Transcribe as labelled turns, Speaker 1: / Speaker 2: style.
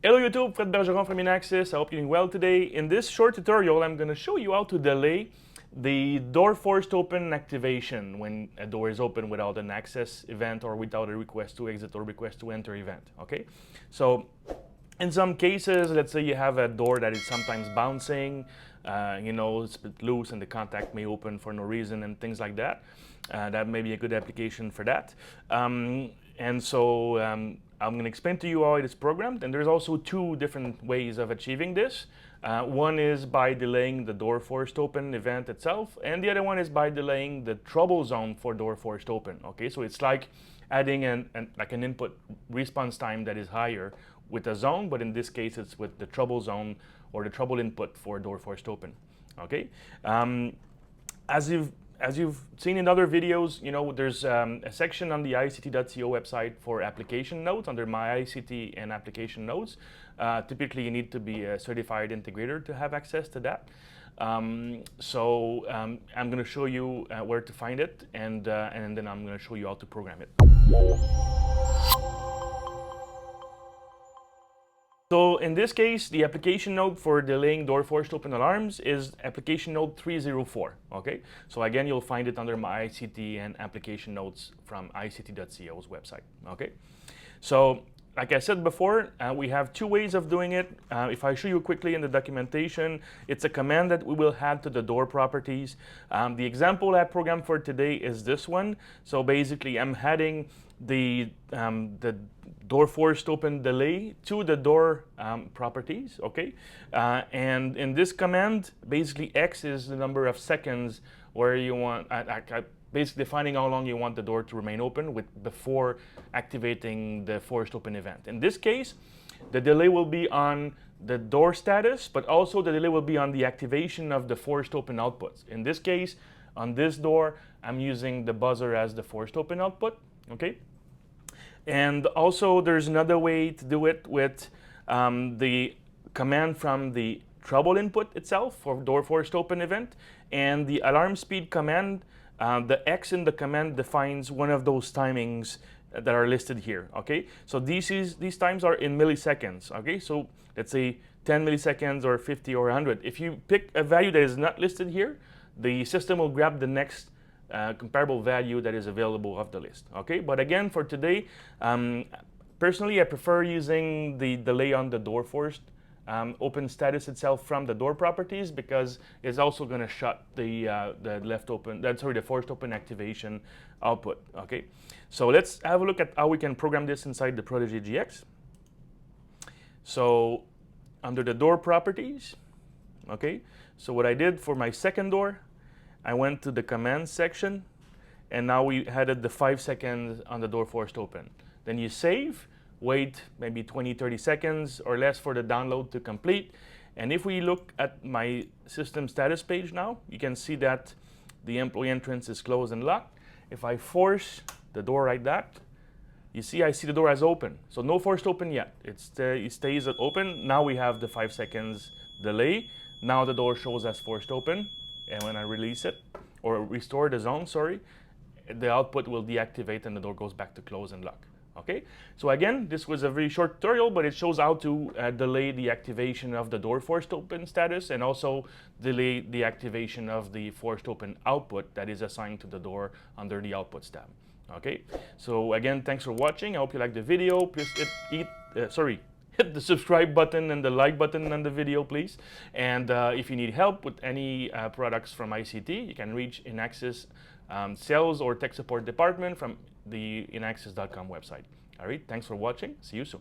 Speaker 1: Hello YouTube, Fred Bergeron from Inaxsys. I hope you're doing well today. In this short tutorial, I'm going to show you how to delay the door forced open activation when a door is open without an access event or without a request to exit or request to enter event. Okay, so in some cases, let's say you have a door that is sometimes bouncing, it's a bit loose and the contact may open for no reason and things like that. That may be a good application for that. I'm going to explain to you how it is programmed, and there's also two different ways of achieving this. One is by delaying the door forced open event itself, and the other one is by delaying the trouble zone for door forced open. Okay, so it's like adding an input response time that is higher with a zone, but in this case it's with the trouble zone or the trouble input for door forced open. Okay, as you've seen in other videos, there's a section on the ICT.co website for application nodes under My ICT and application nodes. Typically, you need to be a certified integrator to have access to that. I'm going to show you where to find it, and then I'm going to show you how to program it. So in this case, the application node for delaying door forced open alarms is application node 304. Okay, so again, you'll find it under My ICT and application nodes from ICT.co's website. Okay, so like I said before, we have two ways of doing it. If I show you quickly in the documentation, it's a command that we will add to the door properties. The example I programmed for today is this one. So basically, I'm adding the door forced open delay to the door properties. Okay, and in this command, basically X is the number of seconds where you want. Basically defining how long you want the door to remain open before activating the forced open event. In this case, the delay will be on the door status, but also the delay will be on the activation of the forced open outputs. In this case, on this door, I'm using the buzzer as the forced open output. Okay, and also there's another way to do it with the command from the trouble input itself for door forced open event, and the alarm speed command. The X in the command defines one of those timings that are listed here. Okay, so these times are in milliseconds. Okay, so let's say 10 milliseconds or 50 or 100. If you pick a value that is not listed here, the system will grab the next comparable value that is available of the list. Okay, but again, for today, personally, I prefer using the delay on the door forced open status itself from the door properties, because it's also going to shut the forced open activation output. Okay, so let's have a look at how we can program this inside the Protege GX. So under the door properties, okay, so what I did for my second door, I went to the command section, and now we added the 5 seconds on the door forced open. Then you save, wait maybe 20-30 seconds or less for the download to complete, and if we look at my system status page now, you can see that the employee entrance is closed and locked. If I force the door like that, you see I see the door as open, so no forced open yet. It stays open. Now we have the 5 seconds delay. Now the door shows as forced open, and when I release it or restore the zone, sorry, the output will deactivate and the door goes back to close and lock. Okay, so again, this was a very short tutorial, but it shows how to delay the activation of the door forced open status and also delay the activation of the forced open output that is assigned to the door under the Outputs tab. Okay, so again, thanks for watching. I hope you liked the video. Please hit the subscribe button and the like button on the video, please. And if you need help with any products from ICT, you can reach Inaxsys sales or tech support department from the Inaxsys.com website. All right, thanks for watching. See you soon.